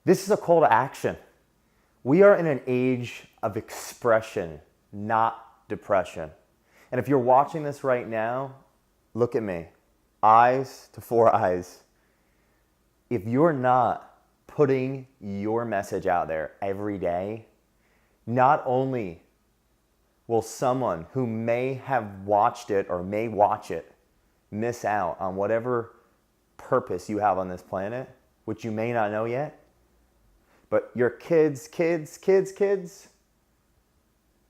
This is a call to action. We are in an age of expression, not depression. And if you're watching this right now, look at me. Eyes to four eyes. If you're not putting your message out there every day, not only will someone who may have watched it or may watch it miss out on whatever purpose you have on this planet, which you may not know yet, but your kids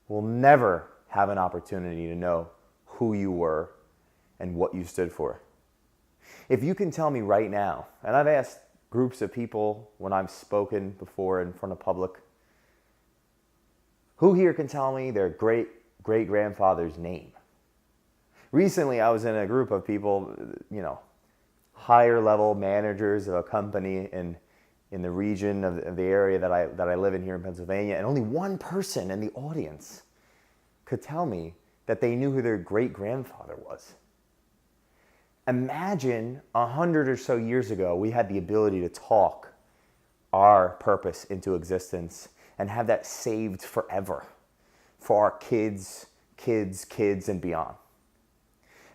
will never have an opportunity to know who you were and what you stood for. If you can tell me right now, and I've asked groups of people when I've spoken before in front of public, who here can tell me their great-grandfather's name? Recently, I was in a group of people, higher level managers of a company in the region of the area that I live in here in Pennsylvania, and only one person in the audience could tell me that they knew who their great-grandfather was. Imagine 100 or so years ago, we had the ability to talk our purpose into existence and have that saved forever for our kids, and beyond.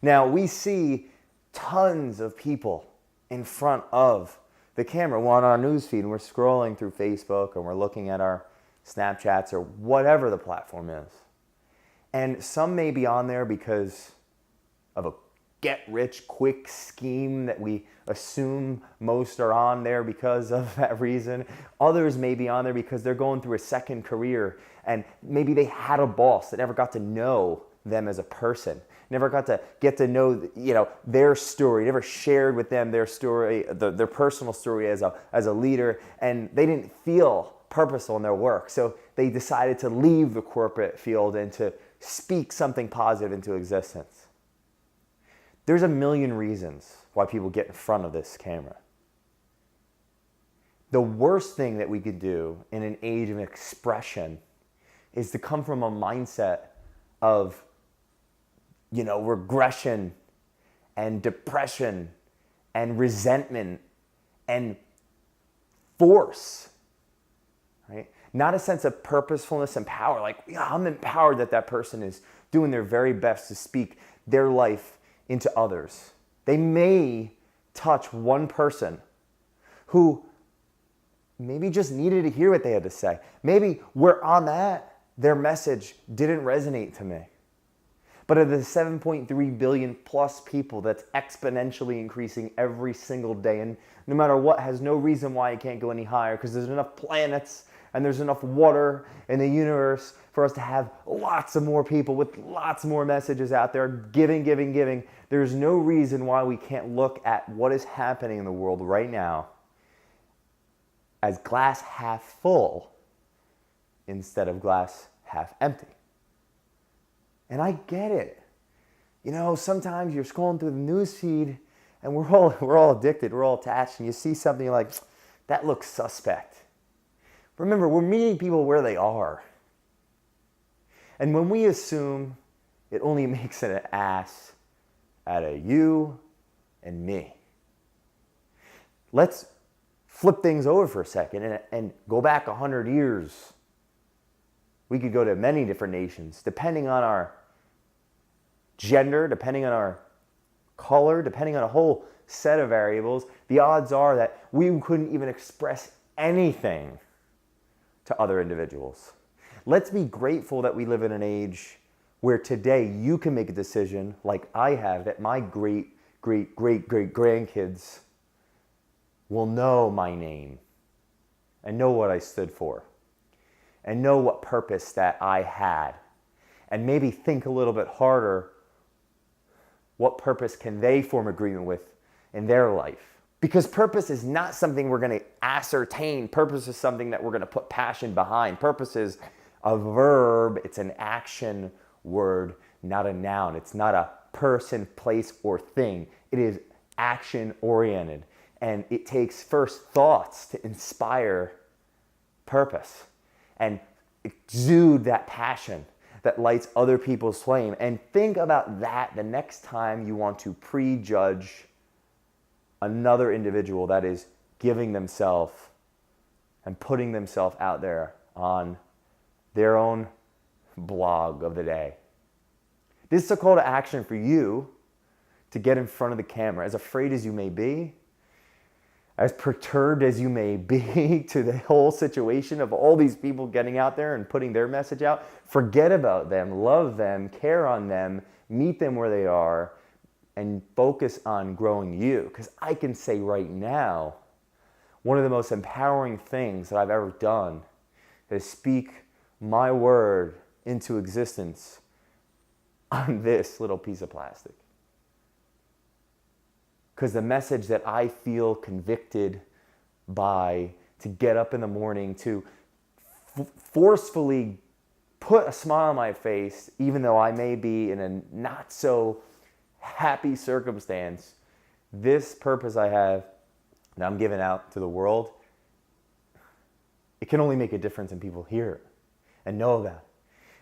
Now, we see tons of people in front of the camera. We're on our newsfeed and we're scrolling through Facebook and we're looking at our Snapchats or whatever the platform is. And some may be on there because of a get-rich-quick scheme that we assume most are on there because of that reason. Others may be on there because they're going through a second career and maybe they had a boss that never got to know them as a person, never got to get to know their story, never shared with them their story, their personal story as a leader, and they didn't feel purposeful in their work. So they decided to leave the corporate field and to speak something positive into existence. There's a million reasons why people get in front of this camera. The worst thing that we could do in an age of expression is to come from a mindset of, regression and depression and resentment and force, right? Not a sense of purposefulness and power. Like, I'm empowered that person is doing their very best to speak their life into others. They may touch one person who maybe just needed to hear what they had to say. Maybe where I'm at, their message didn't resonate to me. But of the 7.3 billion plus people that's exponentially increasing every single day, and no matter what, has no reason why it can't go any higher, because there's enough planets and there's enough water in the universe for us to have lots of more people with lots more messages out there, giving. There's no reason why we can't look at what is happening in the world right now as glass half full instead of glass half empty. And I get it. Sometimes you're scrolling through the news feed and we're all addicted, we're all attached, and you see something you're like, that looks suspect. Remember, we're meeting people where they are. And when we assume, it only makes an ass out of you and me. Let's flip things over for a second and go back 100 years. We could go to many different nations, depending on our gender, depending on our color, depending on a whole set of variables. The odds are that we couldn't even express anything to other individuals. Let's be grateful that we live in an age where today you can make a decision like I have, that my great grandkids will know my name and know what I stood for and know what purpose that I had, and maybe think a little bit harder, what purpose can they form agreement with in their life? Because purpose is not something we're going to ascertain. Purpose is something that we're going to put passion behind. Purpose is a verb. It's an action word, not a noun. It's not a person, place, or thing. It is action-oriented. And it takes first thoughts to inspire purpose and exude that passion that lights other people's flame. And think about that the next time you want to prejudge another individual that is giving themselves and putting themselves out there on their own blog of the day. This is a call to action for you to get in front of the camera. As afraid as you may be, as perturbed as you may be to the whole situation of all these people getting out there and putting their message out, forget about them, love them, care on them, meet them where they are, and focus on growing you. Because I can say right now, one of the most empowering things that I've ever done is speak my word into existence on this little piece of plastic. Because the message that I feel convicted by to get up in the morning, to forcefully put a smile on my face, even though I may be in a not so happy circumstance, this purpose I have that I'm giving out to the world, it can only make a difference when people hear it and know about it.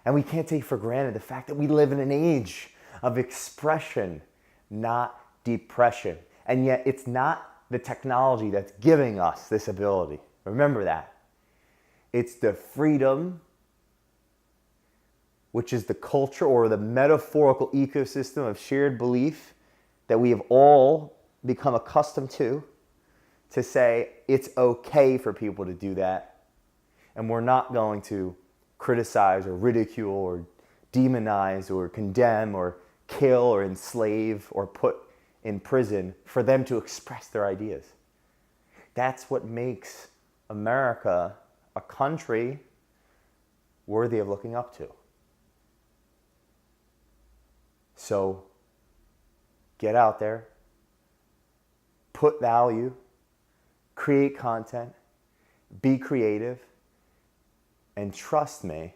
And we can't take for granted the fact that we live in an age of expression, not depression. And yet it's not the technology that's giving us this ability. Remember that. It's the freedom, which is the culture or the metaphorical ecosystem of shared belief that we have all become accustomed to say it's okay for people to do that. And we're not going to criticize or ridicule or demonize or condemn or kill or enslave or put in prison for them to express their ideas. That's what makes America a country worthy of looking up to. So get out there, put value, create content, be creative, and trust me,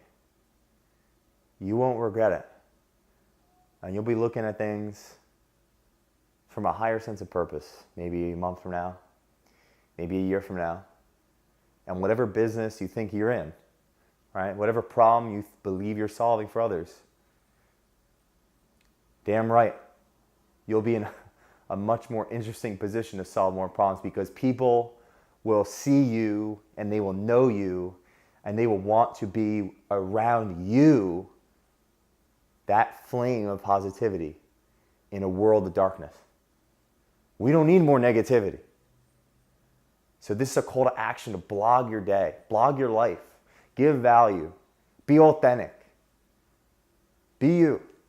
you won't regret it. And you'll be looking at things from a higher sense of purpose, maybe a month from now, maybe a year from now. And whatever business you think you're in, right? Whatever problem you believe you're solving for others, damn right, you'll be in a much more interesting position to solve more problems because people will see you and they will know you and they will want to be around you, that flame of positivity in a world of darkness. We don't need more negativity. So this is a call to action to blog your day, blog your life, give value, be authentic, be you.